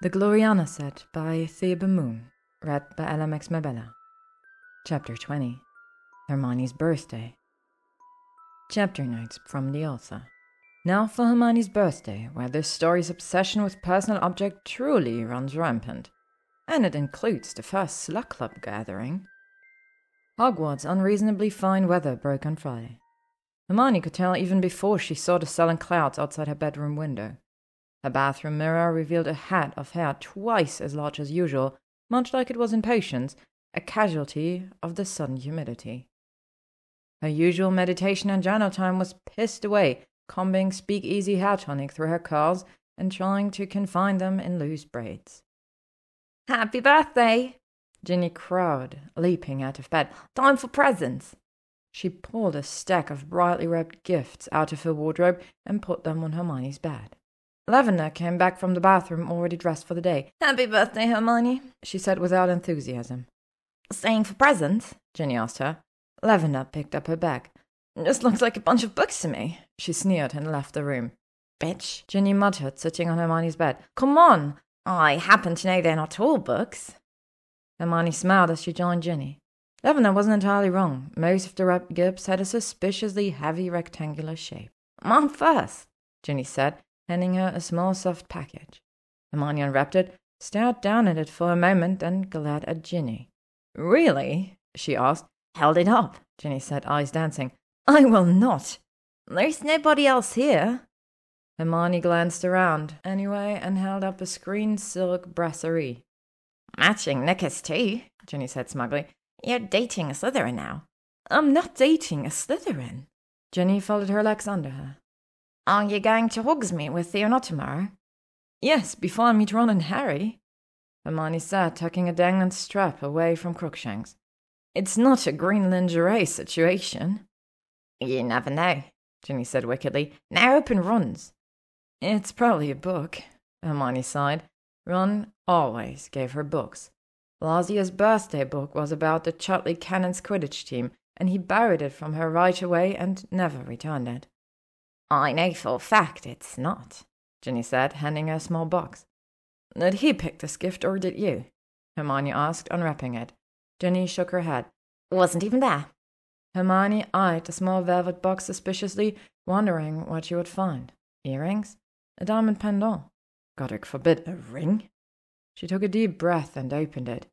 The Gloriana set by ThebeMoon, read by LMX Mabella. Chapter 20. Hermione's Birthday. Chapter notes from the author. Now for Hermione's birthday, where this story's obsession with personal object truly runs rampant. And it includes the first Slug Club gathering. Hogwarts' unreasonably fine weather broke on Friday. Hermione could tell even before she saw the sullen clouds outside her bedroom window. Her bathroom mirror revealed a head of hair twice as large as usual, much like it was in Patience, a casualty of the sudden humidity. Her usual meditation and journal time was pissed away, combing speakeasy hair tonic through her curls and trying to confine them in loose braids. "Happy birthday!" Ginny crowed, leaping out of bed. "Time for presents!" She pulled a stack of brightly wrapped gifts out of her wardrobe and put them on Hermione's bed. Lavender came back from the bathroom already dressed for the day. "Happy birthday, Hermione," she said without enthusiasm. "Staying for presents?" Ginny asked her. Lavender picked up her bag. "Just looks like a bunch of books to me," she sneered and left the room. "Bitch," Ginny muttered, sitting on Hermione's bed. "Come on! I happen to know they're not all books." Hermione smiled as she joined Ginny. Lavender wasn't entirely wrong. Most of the wrapped gifts had a suspiciously heavy rectangular shape. "Mine first," Ginny said, handing her a small soft package. Hermione unwrapped it, stared down at it for a moment, then glared at Ginny. "Really?" she asked. "Held it up," Ginny said, eyes dancing. "I will not. There's nobody else here." Hermione glanced around, anyway, and held up a screen silk brasserie. "Matching knickers too," Ginny said smugly. "You're dating a Slytherin now." "I'm not dating a Slytherin." Ginny folded her legs under her. "Are you going to Hogsmeade with Theona tomorrow?" "Yes, before I meet Ron and Harry," Hermione said, tucking a dangling strap away from Crookshanks. "It's not a green lingerie situation." "You never know," Ginny said wickedly. "Now open Ron's." "It's probably a book," Hermione sighed. Ron always gave her books. Last year's birthday book was about the Chutley Cannons Quidditch team, and he borrowed it from her right away and never returned it. "I know for a fact it's not," Ginny said, handing her a small box. "Did he pick this gift, or did you?" Hermione asked, unwrapping it. Ginny shook her head. "Wasn't even there." Hermione eyed the small velvet box suspiciously, wondering what she would find. Earrings? A diamond pendant? God forbid, a ring? She took a deep breath and opened it.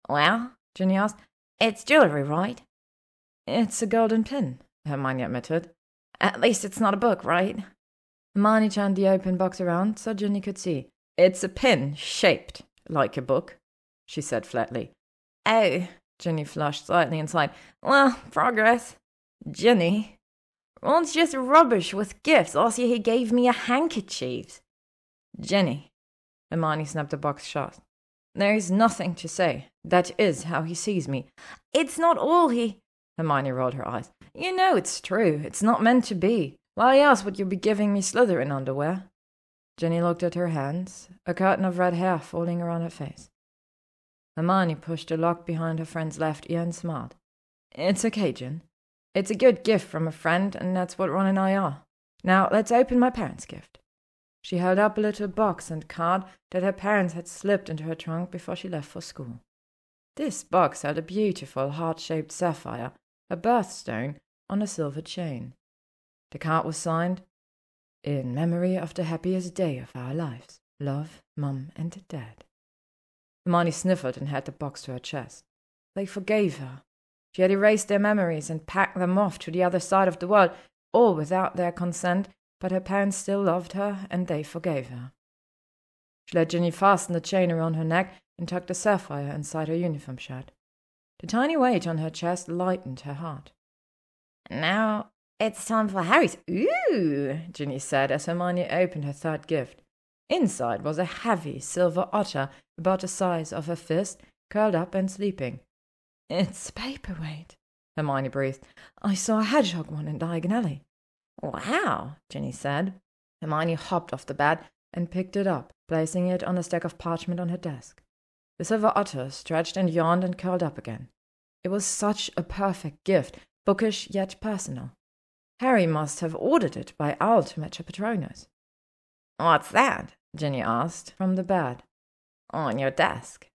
"Well," Ginny asked, "it's jewellery, right?" "It's a golden pin," Hermione admitted. "At least it's not a book, right?" Hermione turned the open box around so Ginny could see. "It's a pin shaped like a book," she said flatly. "Oh," Ginny flushed slightly inside. "Well, progress." "Ginny, Ron's just rubbish with gifts. Last year he gave me a handkerchief." "Ginny," Hermione snapped the box shut. "There is nothing to say. That is how he sees me." "It's not all he—" Hermione rolled her eyes. "You know it's true. It's not meant to be. Why else would you be giving me Slytherin underwear?" Ginny looked at her hands, a curtain of red hair falling around her face. Hermione pushed a lock behind her friend's left ear and smiled. "It's okay, Gin. It's a good gift from a friend, and that's what Ron and I are. Now let's open my parents' gift." She held up a little box and card that her parents had slipped into her trunk before she left for school. This box held a beautiful heart-shaped sapphire, a birthstone, on a silver chain. The card was signed, "In memory of the happiest day of our lives. Love, Mum and Dad." Hermione sniffled and held the box to her chest. They forgave her. She had erased their memories and packed them off to the other side of the world, all without their consent, but her parents still loved her, and they forgave her. She let Ginny fasten the chain around her neck and tucked the sapphire inside her uniform shirt. The tiny weight on her chest lightened her heart. "Now it's time for Harry's." "Ooh," Ginny said as Hermione opened her third gift. Inside was a heavy silver otter about the size of her fist, curled up and sleeping. "It's a paperweight," Hermione breathed. "I saw a hedgehog one in Diagon Alley." "Wow," Ginny said. Hermione hopped off the bed and picked it up, placing it on a stack of parchment on her desk. The silver otter stretched and yawned and curled up again. It was such a perfect gift, bookish yet personal. Harry must have ordered it by owl to match her Patronus. "What's that?" Ginny asked from the bed. On your desk.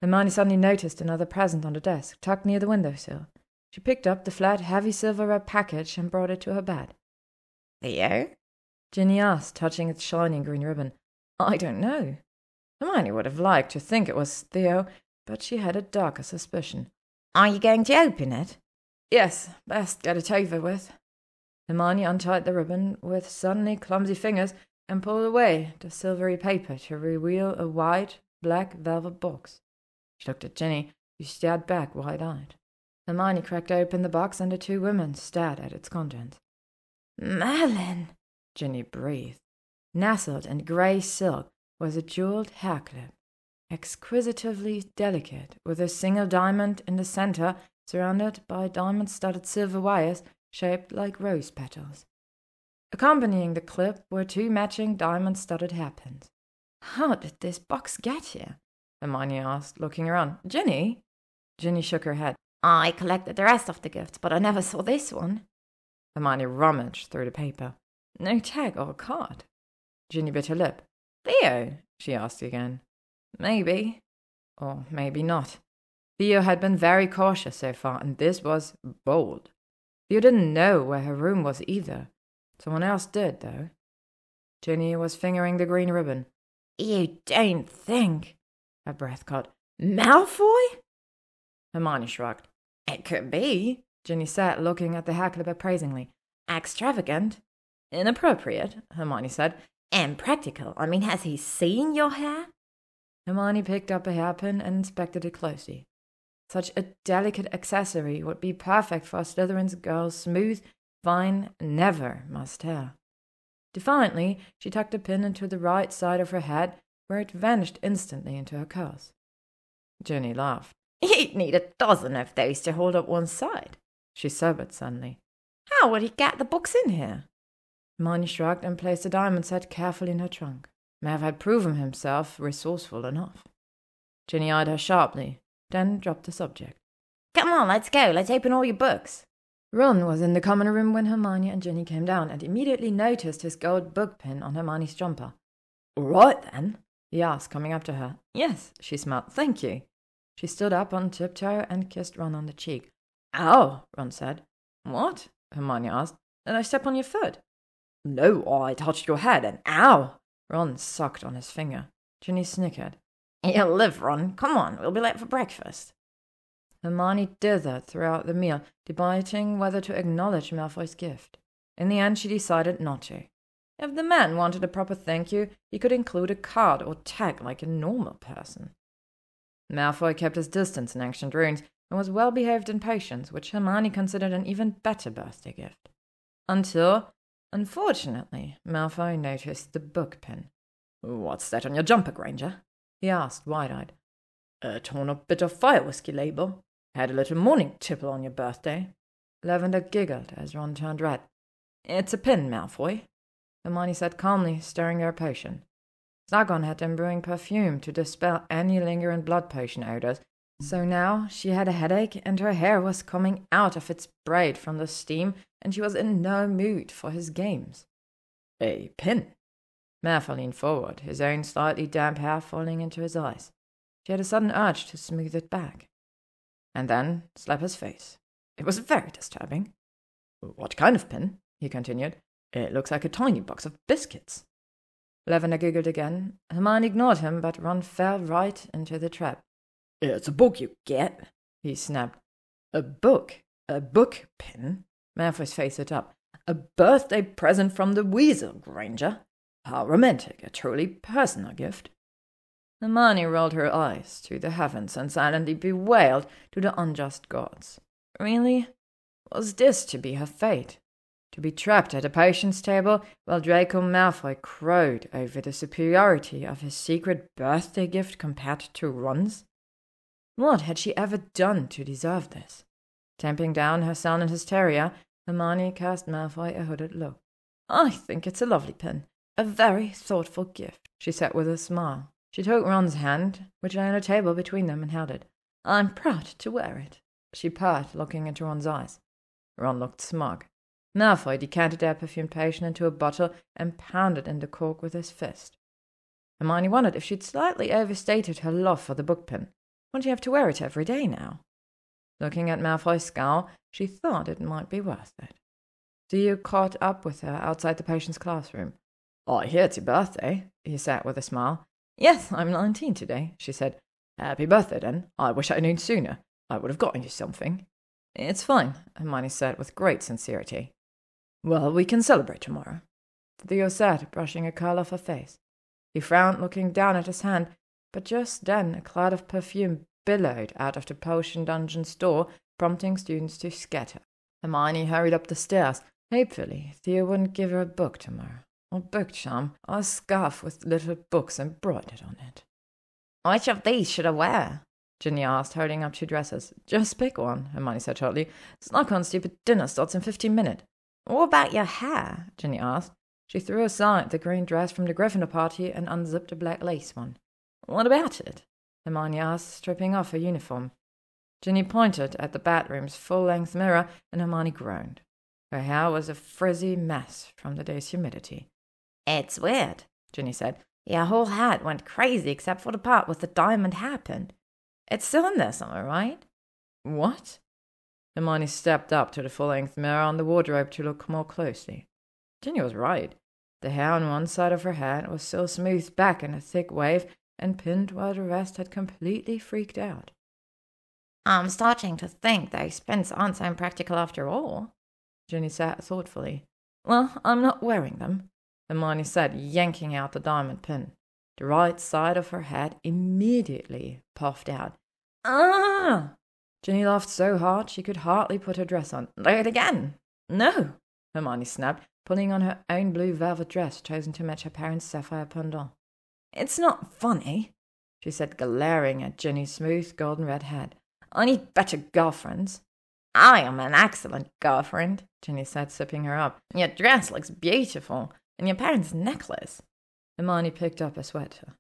Hermione suddenly noticed another present on the desk, tucked near the windowsill. She picked up the flat, heavy silver-wrapped package and brought it to her bed. Theo? Ginny asked, touching its shining green ribbon. I don't know. Hermione would have liked to think it was Theo, but she had a darker suspicion. Are you going to open it? Yes, best get it over with. Hermione untied the ribbon with suddenly clumsy fingers and pulled away the silvery paper to reveal a white, black velvet box. She looked at Ginny, who stared back wide-eyed. Hermione cracked open the box, and the two women stared at its contents. Merlin! Ginny breathed. Nestled in grey silk was a jewelled hair clip, exquisitely delicate, with a single diamond in the centre, surrounded by diamond-studded silver wires shaped like rose petals. Accompanying the clip were two matching diamond-studded hairpins. How did this box get here? Hermione asked, looking around. Ginny? Ginny shook her head. I collected the rest of the gifts, but I never saw this one. Hermione rummaged through the paper. No tag or card. Ginny bit her lip. Theo? She asked again. Maybe. Or maybe not. Theo had been very cautious so far, and this was bold. Theo didn't know where her room was either. Someone else did, though. Ginny was fingering the green ribbon. You don't think... Her breath caught. Malfoy? Hermione shrugged. It could be, Ginny said, looking at the hair clip appraisingly. Extravagant. Inappropriate, Hermione said. And practical. I mean, has he seen your hair? Hermione picked up a hairpin and inspected it closely. Such a delicate accessory would be perfect for Slytherin's girl's smooth, fine, never-mussed hair. Defiantly, she tucked the pin into the right side of her head, where it vanished instantly into her curls. Ginny laughed. You'd need a dozen of those to hold up one side, she sobered suddenly. How would he get the books in here? Hermione shrugged and placed the diamond set carefully in her trunk. Mav had proven himself resourceful enough. Ginny eyed her sharply, then dropped the subject. Come on, let's go. Let's open all your books. Ron was in the common room when Hermione and Ginny came down, and immediately noticed his gold book pin on Hermione's jumper. All right, then, he asked, coming up to her. Yes, she smiled. Thank you. She stood up on tiptoe and kissed Ron on the cheek. Ow, Ron said. What? Hermione asked. Did I step on your foot? No, I touched your head, and ow! Ron sucked on his finger. Ginny snickered. You'll live, Ron. Come on, we'll be late for breakfast. Hermione dithered throughout the meal, debating whether to acknowledge Malfoy's gift. In the end, she decided not to. If the man wanted a proper thank you, he could include a card or tag like a normal person. Malfoy kept his distance in Ancient Runes and was well-behaved in Patience, which Hermione considered an even better birthday gift. Until, unfortunately, Malfoy noticed the book pin. What's that on your jumper, Granger? He asked, wide-eyed. A torn-up bit of fire whiskey label. Had a little mourning tipple on your birthday. Lavender giggled as Ron turned red. It's a pin, Malfoy, Hermione said calmly, stirring her potion. Zagon had been brewing perfume to dispel any lingering blood potion odors, so now she had a headache and her hair was coming out of its braid from the steam, and she was in no mood for his games. A pin? Malfoy leaned forward, his own slightly damp hair falling into his eyes. She had a sudden urge to smooth it back, and then slap his face. It was very disturbing. What kind of pin? He continued. It looks like a tiny box of biscuits. Lavender giggled again. Hermione ignored him, but Ron fell right into the trap. It's a book you get, he snapped. A book? A book pin? Malfoy's face lit up. A birthday present from the Weasel, Granger. How romantic, a truly personal gift. Hermione rolled her eyes to the heavens and silently bewailed to the unjust gods. Really? Was this to be her fate? To be trapped at a patient's table while Draco Malfoy crowed over the superiority of his secret birthday gift compared to Ron's? What had she ever done to deserve this? Tamping down her silent hysteria, Hermione cast Malfoy a hooded look. I think it's a lovely pin. A very thoughtful gift, she said with a smile. She took Ron's hand, which lay on a table between them, and held it. I'm proud to wear it, she purred, looking into Ron's eyes. Ron looked smug. Malfoy decanted their perfumed potion into a bottle and pounded in the cork with his fist. Hermione wondered if she'd slightly overstated her love for the book pin. Wouldn't she have to wear it every day now? Looking at Malfoy's scowl, she thought it might be worth it. Theo caught up with her outside the patient's classroom. "I hear it's your birthday," he said with a smile. "Yes, I'm 19 today," she said. "Happy birthday, then. I wish I'd known sooner. I would have gotten you something." "It's fine," Hermione said with great sincerity. "Well, we can celebrate tomorrow," Theo said, brushing a curl off her face. He frowned, looking down at his hand, but just then a cloud of perfume billowed out of the potion dungeon's door, prompting students to scatter. Hermione hurried up the stairs. Hopefully, Theo wouldn't give her a book tomorrow, or book charm, or a scarf with little books embroidered on it. "Which of these should I wear?" Ginny asked, holding up 2 dresses. "Just pick one," Hermione said shortly. "Snarky's stupid dinner starts in 15 minutes. "What about your hair?" Ginny asked. She threw aside the green dress from the Gryffindor party and unzipped a black lace one. "What about it?" Hermione asked, stripping off her uniform. Ginny pointed at the bedroom's full-length mirror, and Hermione groaned. Her hair was a frizzy mess from the day's humidity. "It's weird," Ginny said. "Your whole head went crazy except for the part with the diamond hairpin. It's still in there somewhere, right?" "What?" Hermione stepped up to the full-length mirror on the wardrobe to look more closely. Ginny was right. The hair on one side of her head was still smoothed back in a thick wave and pinned while the rest had completely freaked out. "I'm starting to think those pins aren't so impractical after all," Ginny said thoughtfully. "Well, I'm not wearing them," Hermione said, yanking out the diamond pin. The right side of her head immediately puffed out. "Ah!" Ginny laughed so hard she could hardly put her dress on. "Do it again." "No," Hermione snapped, pulling on her own blue velvet dress chosen to match her parents' sapphire pendant. "It's not funny," she said, glaring at Ginny's smooth golden-red head. "I need better girlfriends." "I am an excellent girlfriend," Ginny said, sipping her up. "Your dress looks beautiful, and your parents' necklace." Hermione picked up a sweater.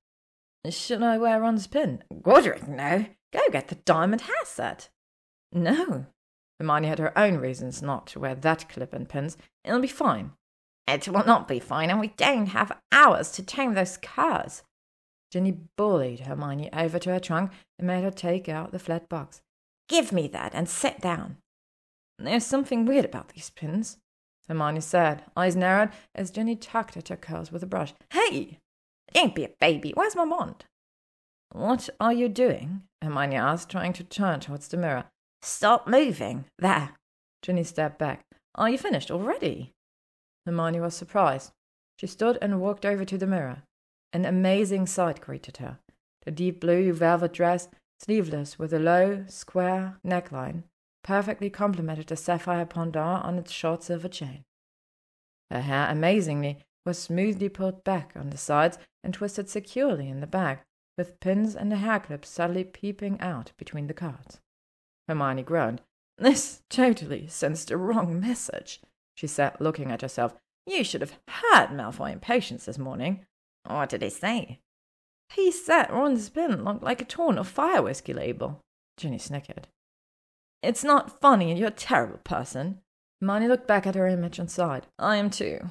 "Should I wear Ron's pin?" "Godric, no. Go get the diamond hair set." "No." Hermione had her own reasons not to wear that clip and pins. "It'll be fine." "It will not be fine, and we don't have hours to tame those curs." Ginny bullied Hermione over to her trunk and made her take out the flat box. "Give me that and sit down." "There's something weird about these pins," Hermione said, eyes narrowed as Ginny tugged at her curls with a brush. "Hey!" "Don't be a baby. Where's my wand?" "What are you doing?" Hermione asked, trying to turn towards the mirror. "Stop moving. There." Ginny stepped back. "Are you finished already?" Hermione was surprised. She stood and walked over to the mirror. An amazing sight greeted her. The deep blue velvet dress, sleeveless with a low, square neckline, perfectly complemented the sapphire pendant on its short silver chain. Her hair, amazingly, was smoothly pulled back on the sides and twisted securely in the back, with pins and the hair clips subtly peeping out between the cards. Hermione groaned. "This totally sends the wrong message," she said, looking at herself. "You should have heard Malfoy in Patience this morning." "What did he say?" "He said Ron's pin looked like a torn or fire whiskey label." Ginny snickered. "It's not funny, and you're a terrible person." Hermione looked back at her image and sighed. "I am too."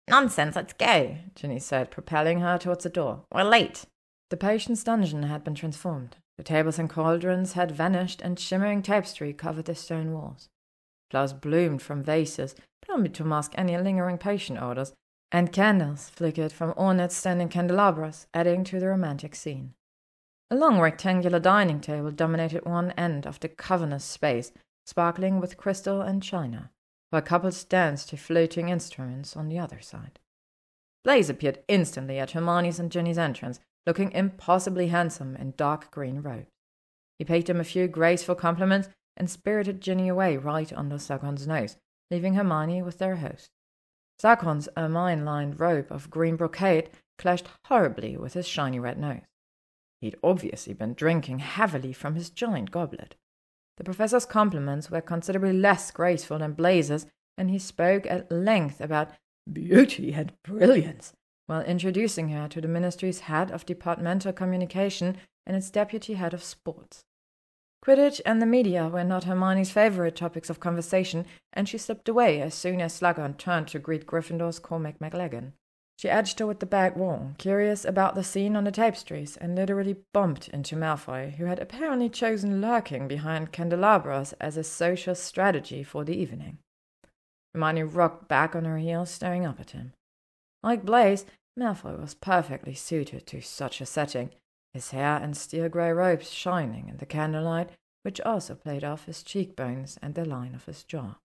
"Nonsense, let's go," Ginny said, propelling her towards the door. "We're late." The patient's dungeon had been transformed. The tables and cauldrons had vanished, and shimmering tapestry covered the stone walls. Flowers bloomed from vases, probably to mask any lingering patient odors, and candles flickered from ornate standing candelabras, adding to the romantic scene. A long rectangular dining table dominated one end of the cavernous space, sparkling with crystal and china, while couples danced to floating instruments on the other side. Blaise appeared instantly at Hermione's and Ginny's entrance, looking impossibly handsome in dark green robes. He paid them a few graceful compliments and spirited Ginny away right under Sargon's nose, leaving Hermione with their host. Sargon's ermine-lined robe of green brocade clashed horribly with his shiny red nose. He'd obviously been drinking heavily from his giant goblet. The professor's compliments were considerably less graceful than Blaise's, and he spoke at length about beauty and brilliance, while introducing her to the ministry's head of departmental communication and its deputy head of sports. Quidditch and the media were not Hermione's favorite topics of conversation, and she slipped away as soon as Slughorn turned to greet Gryffindor's Cormac McLaggen. She edged toward the back wall, curious about the scene on the tapestries, and literally bumped into Malfoy, who had apparently chosen lurking behind candelabras as a social strategy for the evening. Hermione rocked back on her heels, staring up at him. Like Blaise, Malfoy was perfectly suited to such a setting, his hair and steel-grey robes shining in the candlelight, which also played off his cheekbones and the line of his jaw.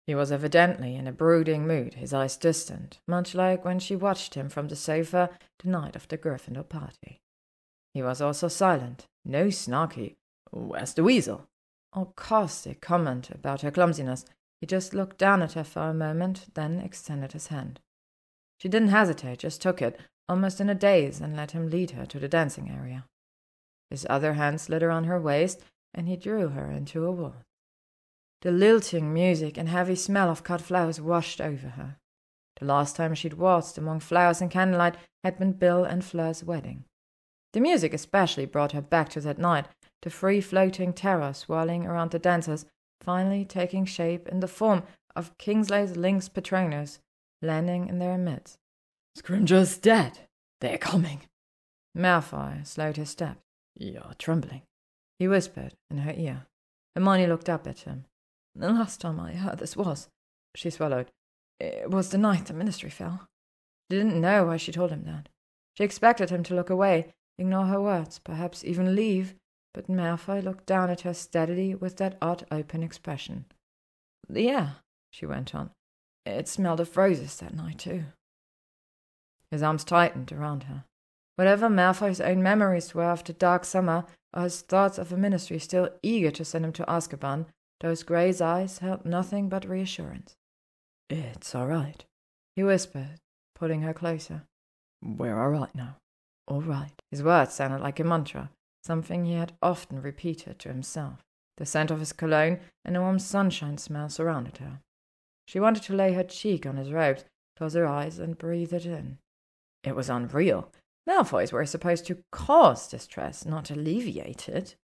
He was evidently in a brooding mood, his eyes distant, much like when she watched him from the sofa the night of the Gryffindor party. He was also silent, no snarky, "Where's the weasel?" or caustic comment about her clumsiness. He just looked down at her for a moment, then extended his hand. She didn't hesitate, just took it, almost in a daze, and let him lead her to the dancing area. His other hand slid around her waist, and he drew her into a waltz. The lilting music and heavy smell of cut flowers washed over her. The last time she'd waltzed among flowers and candlelight had been Bill and Fleur's wedding. The music especially brought her back to that night, the free-floating terror swirling around the dancers, finally taking shape in the form of Kingsley's Lynx Patronus, landing in their midst. "Scrimgeour's dead! They're coming!" Malfoy slowed his steps. "You're trembling," he whispered in her ear. Hermione looked up at him. "The last time I heard this was," she swallowed, "it was the night the ministry fell." She didn't know why she told him that. She expected him to look away, ignore her words, perhaps even leave, but Malfoy looked down at her steadily with that odd open expression. "Yeah," she went on, "it smelled of roses that night, too." His arms tightened around her. Whatever Malfoy's own memories were of the dark summer, or his thoughts of a ministry still eager to send him to Azkaban, those grey's eyes held nothing but reassurance. "It's all right," he whispered, pulling her closer. "We're all right now. All right." His words sounded like a mantra, something he had often repeated to himself. The scent of his cologne and the warm sunshine smell surrounded her. She wanted to lay her cheek on his robes, close her eyes, and breathe it in. It was unreal. Malfoys were supposed to cause distress, not alleviate it.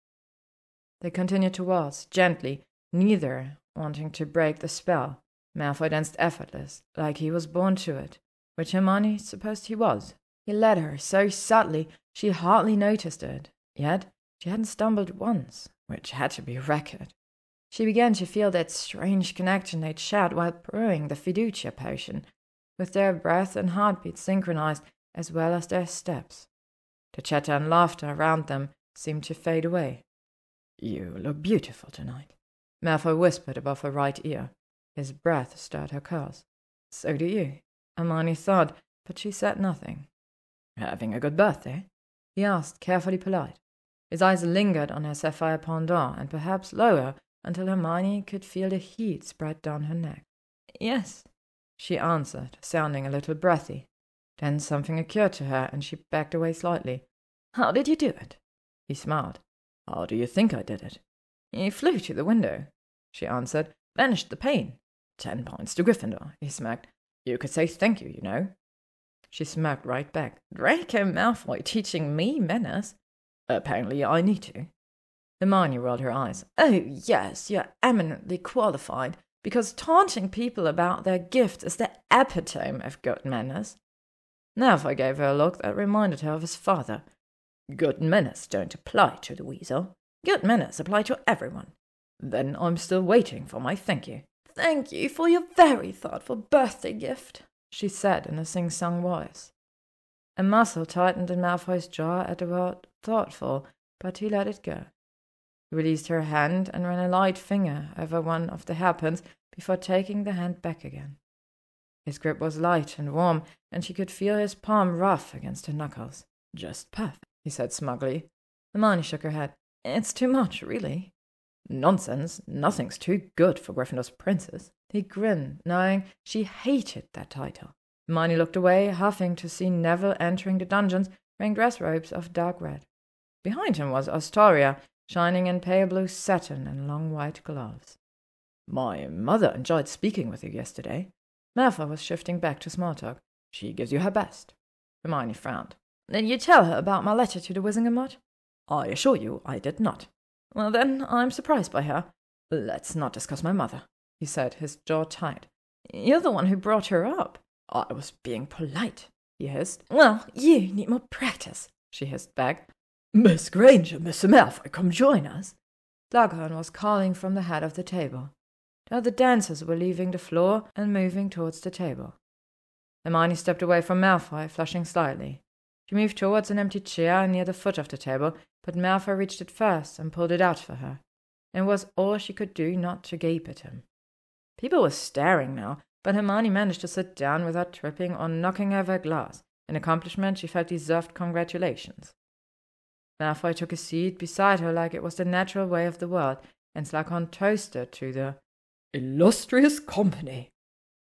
They continued to waltz, gently, neither wanting to break the spell. Malfoy danced effortless, like he was born to it, which Hermione supposed he was. He led her so subtly she hardly noticed it, yet she hadn't stumbled once, which had to be a record. She began to feel that strange connection they'd shared while brewing the Fiducia potion, with their breath and heartbeat synchronized as well as their steps. The chatter and laughter around them seemed to fade away. "You look beautiful tonight," Malfoy whispered above her right ear. His breath stirred her curls. "So do you," Hermione thought, but she said nothing. "Having a good birthday?" he asked, carefully polite. His eyes lingered on her sapphire pendant, and perhaps lower, until Hermione could feel the heat spread down her neck. "Yes," she answered, sounding a little breathy. Then something occurred to her, and she backed away slightly. "How did you do it?" He smiled. "How do you think I did it?" "He flew to the window," she answered, "vanished the pane." 10 points to Gryffindor, he smacked. "You could say thank you, you know." She smirked right back. "Draco Malfoy teaching me manners?" "Apparently I need to." Hermione rolled her eyes. "Oh, yes, you're eminently qualified, because taunting people about their gifts is the epitome of good manners." Malfoy gave her a look that reminded her of his father. "Good manners don't apply to the weasel. Good manners apply to everyone." "Then I'm still waiting for my thank you." "Thank you for your very thoughtful birthday gift," she said in a sing-song voice. A muscle tightened in Malfoy's jaw at the word thoughtful, but he let it go. He released her hand and ran a light finger over one of the hairpins before taking the hand back again. His grip was light and warm, and she could feel his palm rough against her knuckles. "Just perfect," he said smugly. Hermione shook her head. "It's too much, really." "Nonsense. Nothing's too good for Gryffindor's princess." He grinned, knowing she hated that title. Hermione looked away, huffing to see Neville entering the dungeons, wearing dress robes of dark red. Behind him was Astoria, shining in pale blue satin and long white gloves. "My mother enjoyed speaking with you yesterday." Malfoy was shifting back to small talk. "She gives you her best." Hermione frowned. "Did you tell her about my letter to the Wizengamot?" "I assure you I did not." "Well, then, I'm surprised by her." "Let's not discuss my mother," he said, his jaw tight. "You're the one who brought her up." "I was being polite." he hissed. Well, you need more practice, she hissed back. Miss Granger, Mr. Malfoy, come join us. Slughorn was calling from the head of the table. The other dancers were leaving the floor and moving towards the table. Hermione stepped away from Malfoy, flushing slightly. She moved towards an empty chair near the foot of the table, but Malfoy reached it first and pulled it out for her. It was all she could do not to gape at him. People were staring now, but Hermione managed to sit down without tripping or knocking over a glass, an accomplishment she felt deserved congratulations. Malfoy took a seat beside her like it was the natural way of the world, and Slughorn toasted to the illustrious company,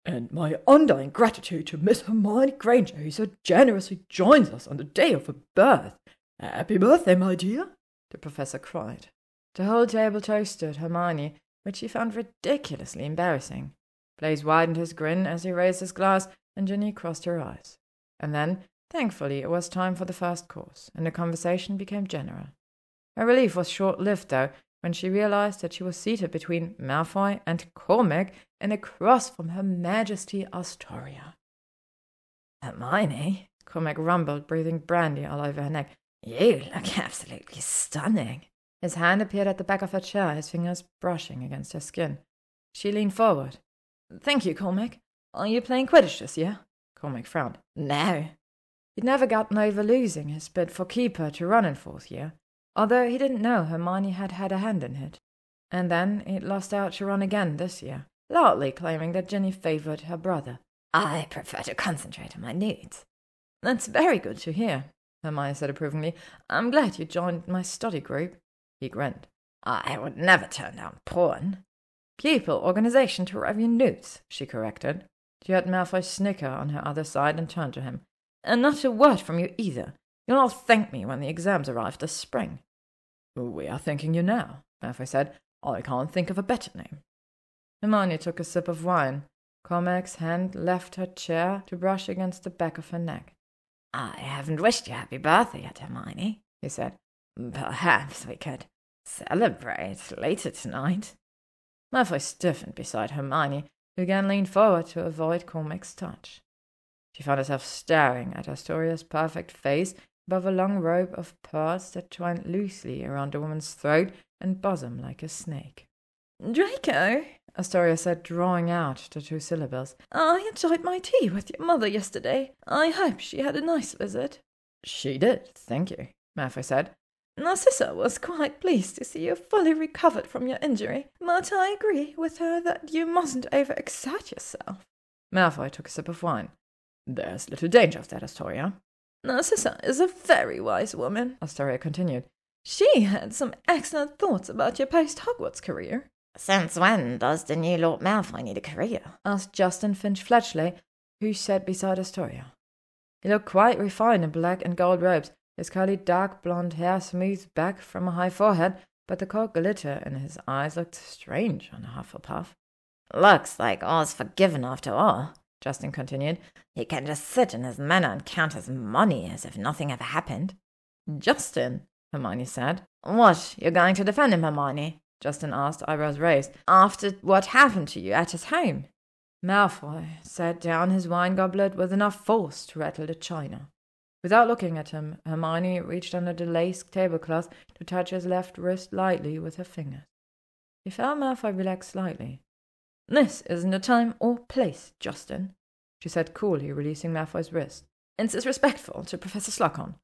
and my undying gratitude to Miss Hermione Granger, who so generously joins us on the day of her birth. Happy birthday, my dear, the professor cried. The whole table toasted Hermione, which she found ridiculously embarrassing. Blaise widened his grin as he raised his glass, and Ginny crossed her eyes. And then, thankfully, it was time for the first course, and the conversation became general. Her relief was short-lived, though, when she realized that she was seated between Malfoy and Cormac and across from Her Majesty Astoria. Hermione, Cormac rumbled, breathing brandy all over her neck. You look absolutely stunning. His hand appeared at the back of her chair, his fingers brushing against her skin. She leaned forward. Thank you, Cormac. Are you playing Quidditch this year? Cormac frowned. No. He'd never gotten over losing his bid for keeper to run in fourth year, although he didn't know Hermione had had a hand in it. And then he'd lost out to run again this year, loudly claiming that Ginny favoured her brother. I prefer to concentrate on my needs. That's very good to hear, Hermione said approvingly. I'm glad you joined my study group. He grinned. I would never turn down porn. Pupil organisation to review notes, she corrected. She heard Malfoy snicker on her other side and turned to him. And not a word from you either. You'll all thank me when the exams arrive this spring. We are thanking you now, Malfoy said. I can't think of a better name. Hermione took a sip of wine. Cormac's hand left her chair to brush against the back of her neck. I haven't wished you happy birthday yet, Hermione, he said. Perhaps we could celebrate later tonight. Malfoy stiffened beside Hermione, who again leaned forward to avoid Cormac's touch. She found herself staring at Astoria's perfect face above a long robe of pearls that twined loosely around the woman's throat and bosom like a snake. Draco, Astoria said, drawing out the two syllables. I enjoyed my tea with your mother yesterday. I hope she had a nice visit. She did, thank you, Malfoy said. Narcissa was quite pleased to see you fully recovered from your injury, but I agree with her that you mustn't overexert yourself. Malfoy took a sip of wine. There's little danger of that, Astoria. Narcissa is a very wise woman, Astoria continued. She had some excellent thoughts about your post-Hogwarts career. Since when does the new Lord Malfoy need a career? Asked Justin Finch-Fletchley, who sat beside Astoria. He looked quite refined in black and gold robes, his curly dark blonde hair smoothed back from a high forehead, but the cold glitter in his eyes looked strange on a Hufflepuff. Looks like all's forgiven after all, Justin continued. He can just sit in his manor and count his money as if nothing ever happened. Justin, Hermione said. What, you're going to defend him, Hermione? Justin asked, eyebrows raised. After what happened to you at his home? Malfoy set down his wine goblet with enough force to rattle the china. Without looking at him, Hermione reached under the lace tablecloth to touch his left wrist lightly with her fingers. He felt Malfoy relax slightly. This isn't the time or place, Justin, she said coolly, releasing Malfoy's wrist. It's disrespectful to Professor Slughorn.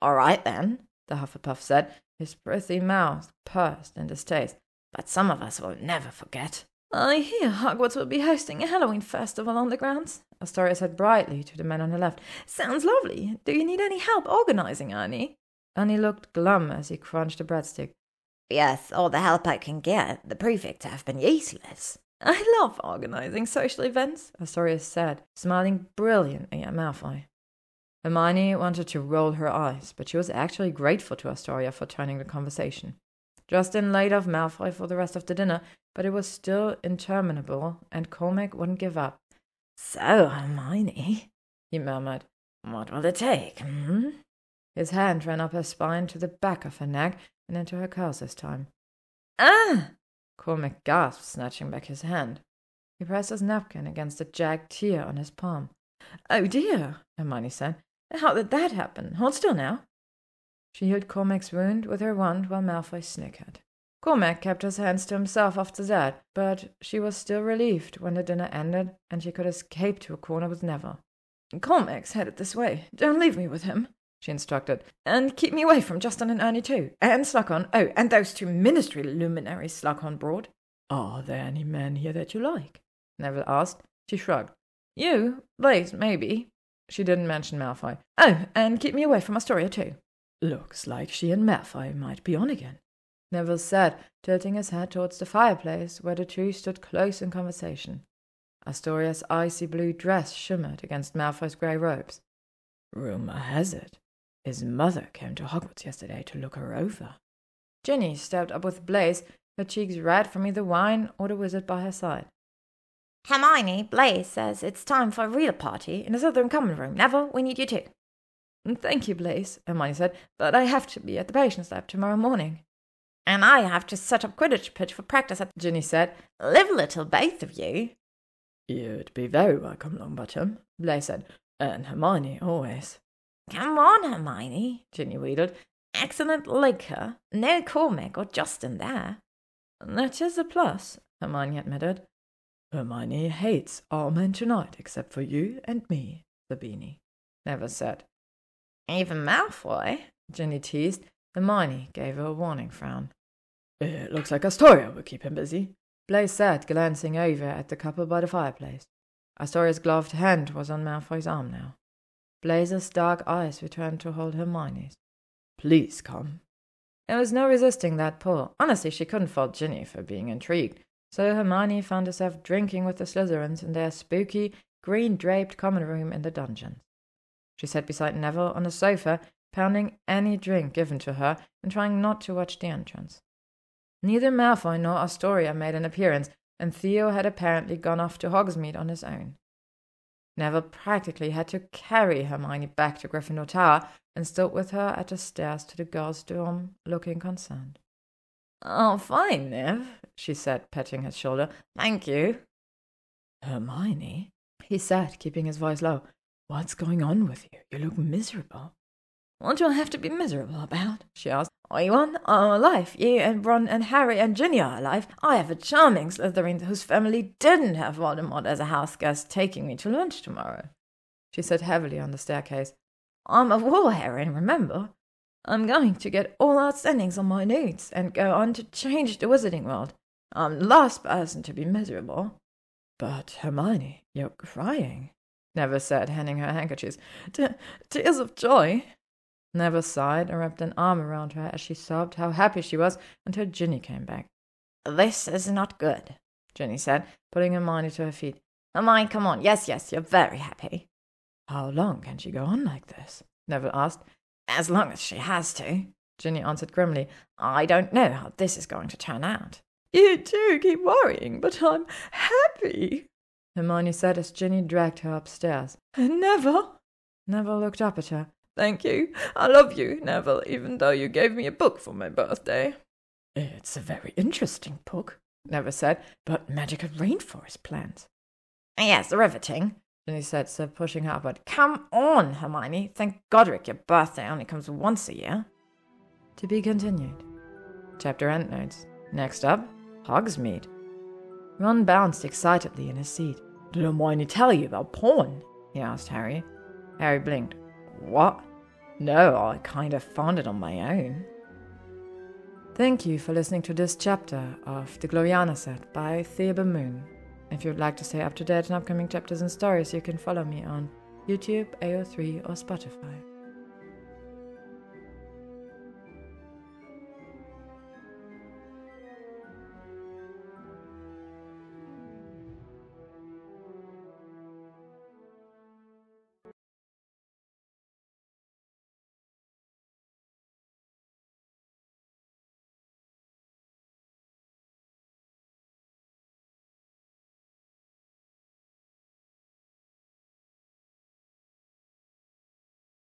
All right, then, the Hufflepuff said, his pretty mouth pursed in distaste. But some of us will never forget. I hear Hogwarts will be hosting a Halloween festival on the grounds, Astoria said brightly to the man on her left. Sounds lovely. Do you need any help organizing, Ernie? Ernie looked glum as he crunched a breadstick. Yes, all the help I can get. The prefects have been useless. I love organizing social events, Astoria said, smiling brilliantly at Malfoy. Hermione wanted to roll her eyes, but she was actually grateful to Astoria for turning the conversation. Justin laid off Malfoy for the rest of the dinner, but it was still interminable, and Cormac wouldn't give up. So, Hermione, he murmured, what will it take, His hand ran up her spine to the back of her neck and into her curls this time. Ah! Cormac gasped, snatching back his hand. He pressed his napkin against the jagged tear on his palm. "Oh dear," Hermione said. "How did that happen? Hold still now." She healed Cormac's wound with her wand while Malfoy snickered. Cormac kept his hands to himself after that, but she was still relieved when the dinner ended and she could escape to a corner with Neville. "Cormac's headed this way. Don't leave me with him," she instructed. "And keep me away from Justin and Ernie too. And Slughorn. Oh, and those two ministry luminaries Slughorn brought." "Are there any men here that you like?" Neville asked. She shrugged. "You? Blaise, maybe." She didn't mention Malfoy. "Oh, and keep me away from Astoria too." "Looks like she and Malfoy might be on again," Neville said, tilting his head towards the fireplace where the two stood close in conversation. Astoria's icy blue dress shimmered against Malfoy's grey robes. "Rumour has it his mother came to Hogwarts yesterday to look her over." Ginny stepped up with Blaise, her cheeks red from either wine or the wizard by her side. "Hermione, Blaise says it's time for a real party in the Southern Common Room. Neville, we need you too." "Thank you, Blaise," Hermione said, "but I have to be at the Patience Lab tomorrow morning." "And I have to set up Quidditch pitch for practice at," Ginny said. "Live little, both of you." "You'd be very welcome, Longbottom," Blaise said, "and Hermione always." "Come on, Hermione," Ginny wheedled. "Excellent liquor. No Cormac or Justin there." "That is a plus," Hermione admitted. "Hermione hates all men tonight except for you and me," the beanie Neville said. "Even Malfoy?" Ginny teased. Hermione gave her a warning frown. "It looks like Astoria will keep him busy," Blaise said, glancing over at the couple by the fireplace. Astoria's gloved hand was on Malfoy's arm now. Blaise's dark eyes returned to hold Hermione's. "Please come." There was no resisting that pull. Honestly, she couldn't fault Ginny for being intrigued, so Hermione found herself drinking with the Slytherins in their spooky, green-draped common room in the dungeons. She sat beside Neville on the sofa, pounding any drink given to her and trying not to watch the entrance. Neither Malfoy nor Astoria made an appearance, and Theo had apparently gone off to Hogsmeade on his own. Neville practically had to carry Hermione back to Gryffindor Tower and stood with her at the stairs to the girls' dorm, looking concerned. "Oh, fine, Nev," she said, patting his shoulder. "Thank you." "Hermione," he said, keeping his voice low, "what's going on with you? You look miserable." "What do I have to be miserable about?" she asked. "You are alive. You and Ron and Harry and Ginny are alive. I have a charming Slytherin whose family didn't have Voldemort as a house guest taking me to lunch tomorrow," she said heavily on the staircase. "I'm a war heroine, remember? I'm going to get all outstandings on my notes and go on to change the wizarding world. I'm the last person to be miserable." "But, Hermione, you're crying," Neville said, handing her handkerchiefs. "Tears of joy." Neville sighed and wrapped an arm around her as she sobbed how happy she was until Ginny came back. "This is not good," Ginny said, pulling Hermione to her feet. "Hermione, come on. Yes, you're very happy." "How long can she go on like this?" Neville asked. "As long as she has to," Ginny answered grimly. "I don't know how this is going to turn out." "You do keep worrying, but I'm happy," Hermione said as Ginny dragged her upstairs. "Neville?" Neville looked up at her. "Thank you. I love you, Neville, even though you gave me a book for my birthday." "It's a very interesting book," Neville said, "but magical rainforest plants." "Yes, riveting," Ginny said, so pushing her upward. "Come on, Hermione. Thank Godric your birthday only comes once a year." To be continued. Chapter endnotes. Next up, Hogsmeade. Ron bounced excitedly in his seat. "Did Hermione tell you about porn?" he asked Harry. Harry blinked. "What? No, I kind of found it on my own." Thank you for listening to this chapter of the Gloriana set by ThebeMoon. If you'd like to stay up to date on upcoming chapters and stories, you can follow me on YouTube, AO3, or Spotify.